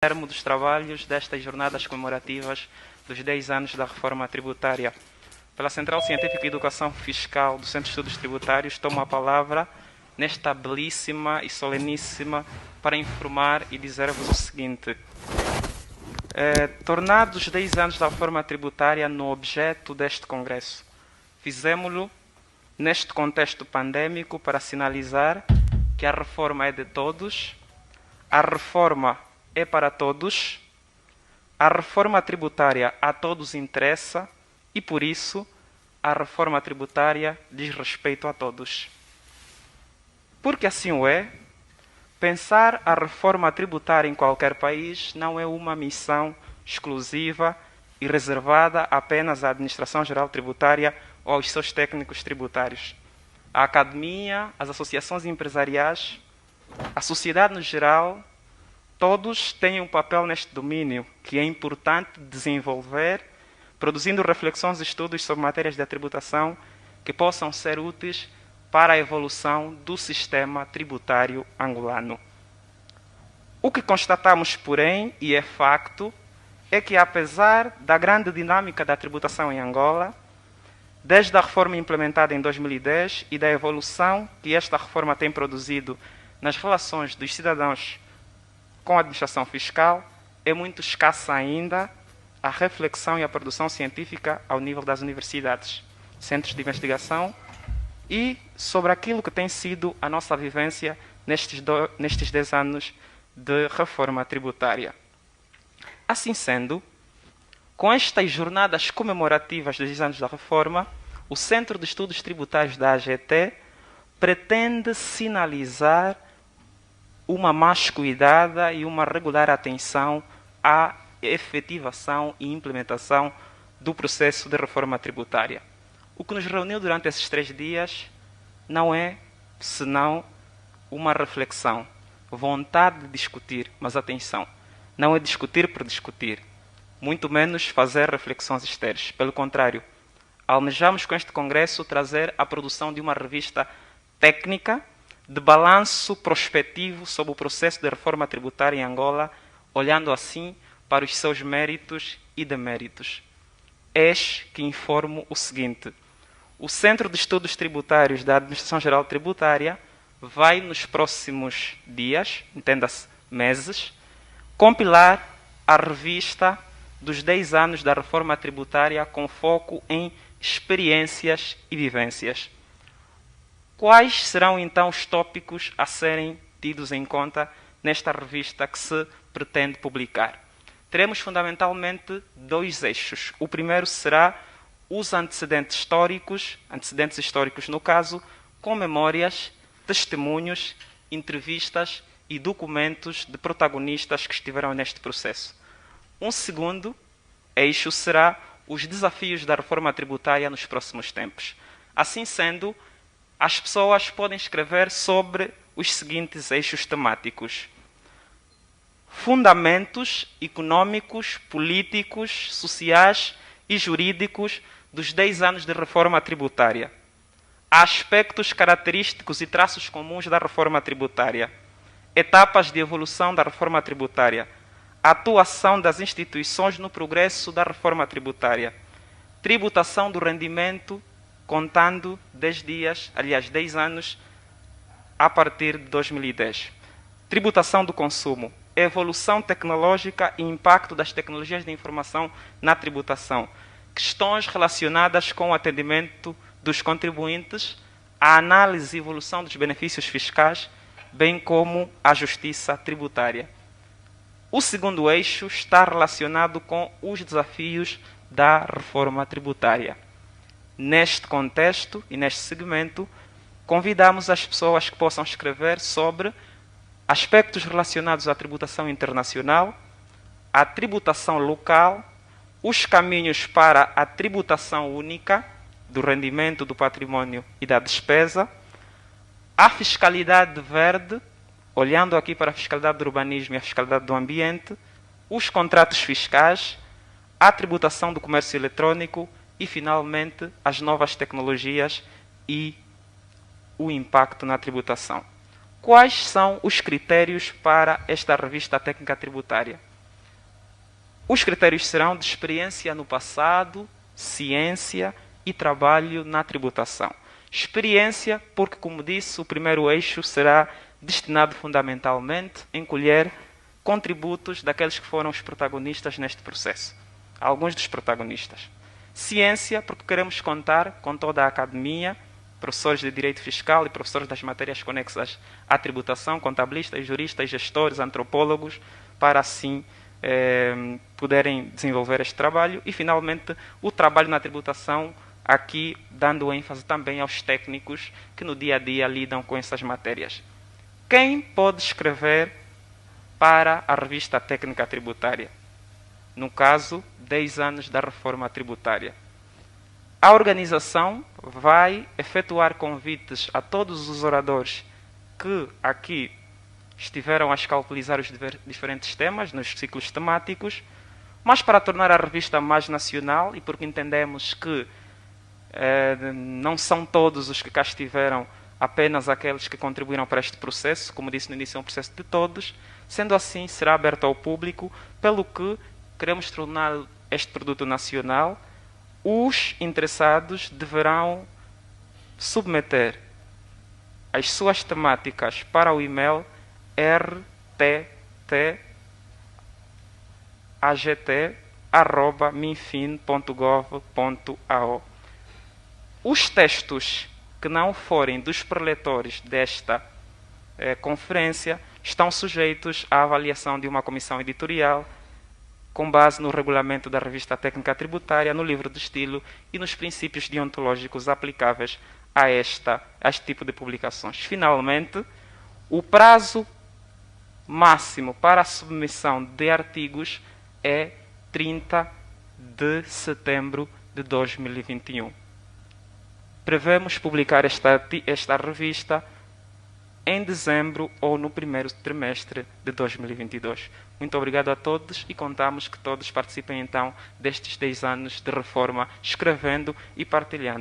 termo dos trabalhos destas jornadas comemorativas dos 10 anos da reforma tributária. Pela Central Científica de Educação Fiscal do Centro de Estudos Tributários, tomo a palavra nesta belíssima e soleníssima para informar e dizer-vos o seguinte. Tornados os 10 anos da reforma tributária no objeto deste Congresso, fizemo-lo neste contexto pandémico para sinalizar que a reforma é de todos, a reforma é para todos, a reforma tributária a todos interessa e, por isso, a reforma tributária diz respeito a todos. Porque assim o é, pensar a reforma tributária em qualquer país não é uma missão exclusiva e reservada apenas à Administração Geral Tributária ou aos seus técnicos tributários. A academia, as associações empresariais, a sociedade no geral, todos têm um papel neste domínio que é importante desenvolver, produzindo reflexões e estudos sobre matérias da tributação que possam ser úteis para a evolução do sistema tributário angolano. O que constatamos, porém, e é facto, é que apesar da grande dinâmica da tributação em Angola, desde a reforma implementada em 2010 e da evolução que esta reforma tem produzido nas relações dos cidadãos com a administração fiscal, é muito escassa ainda a reflexão e a produção científica ao nível das universidades, centros de investigação e sobre aquilo que tem sido a nossa vivência nestes 10 anos de reforma tributária. Assim sendo, com estas jornadas comemorativas dos 10 anos da reforma, o Centro de Estudos Tributários da AGT pretende sinalizar uma mais cuidada e uma regular atenção à efetivação e implementação do processo de reforma tributária. O que nos reuniu durante esses 3 dias não é senão uma reflexão, vontade de discutir, mas atenção, não é discutir por discutir, muito menos fazer reflexões estéreis. Pelo contrário, almejamos com este congresso trazer a produção de uma revista técnica de balanço prospectivo sobre o processo de reforma tributária em Angola, olhando assim para os seus méritos e deméritos. Eis que informo o seguinte. O Centro de Estudos Tributários da Administração Geral Tributária vai, nos próximos dias, entenda-se meses, compilar a revista dos 10 anos da reforma tributária com foco em experiências e vivências. Quais serão, então, os tópicos a serem tidos em conta nesta revista que se pretende publicar? Teremos, fundamentalmente, 2 eixos. O primeiro será os antecedentes históricos no caso, com memórias, testemunhos, entrevistas e documentos de protagonistas que estiveram neste processo. Um segundo eixo será os desafios da reforma tributária nos próximos tempos. Assim sendo, as pessoas podem escrever sobre os seguintes eixos temáticos: fundamentos econômicos, políticos, sociais e jurídicos dos 10 anos de reforma tributária, aspectos característicos e traços comuns da reforma tributária, etapas de evolução da reforma tributária, atuação das instituições no progresso da reforma tributária, tributação do rendimento contando 10 anos a partir de 2010. Tributação do consumo, evolução tecnológica e impacto das tecnologias de informação na tributação, questões relacionadas com o atendimento dos contribuintes, a análise e evolução dos benefícios fiscais, bem como a justiça tributária. O segundo eixo está relacionado com os desafios da reforma tributária. Neste contexto e neste segmento, convidamos as pessoas que possam escrever sobre aspectos relacionados à tributação internacional, à tributação local, os caminhos para a tributação única do rendimento, do património e da despesa, a fiscalidade verde, olhando aqui para a fiscalidade do urbanismo e a fiscalidade do ambiente, os contratos fiscais, a tributação do comércio eletrônico e, finalmente, as novas tecnologias e o impacto na tributação. Quais são os critérios para esta revista técnica tributária? Os critérios serão de experiência no passado, ciência e trabalho na tributação. Experiência, porque, como disse, o primeiro eixo será destinado fundamentalmente a colher contributos daqueles que foram os protagonistas neste processo. Alguns dos protagonistas. Ciência, porque queremos contar com toda a academia, professores de direito fiscal e professores das matérias conexas à tributação, contabilistas, juristas, gestores, antropólogos, para assim poderem desenvolver este trabalho. E, finalmente, o trabalho na tributação, aqui dando ênfase também aos técnicos que no dia a dia lidam com essas matérias. Quem pode escrever para a revista técnica tributária? No caso, 10 anos da reforma tributária. A organização vai efetuar convites a todos os oradores que aqui estiveram a escalpelizar os diferentes temas nos ciclos temáticos, mas para tornar a revista mais nacional, e porque entendemos que não são todos os que cá estiveram apenas aqueles que contribuíram para este processo, como disse no início, é um processo de todos, sendo assim, será aberto ao público, pelo que queremos tornar este produto nacional. Os interessados deverão submeter as suas temáticas para o e-mail rtt.agt@minfin.gov.ao. Os textos que não forem dos preletores desta conferência estão sujeitos à avaliação de uma comissão editorial com base no regulamento da Revista Técnica Tributária, no livro de estilo e nos princípios deontológicos aplicáveis a este tipo de publicações. Finalmente, o prazo máximo para a submissão de artigos é 30 de setembro de 2021. Prevemos publicar esta revista em dezembro ou no primeiro trimestre de 2022. Muito obrigado a todos e contamos que todos participem então destes 10 anos de reforma, escrevendo e partilhando.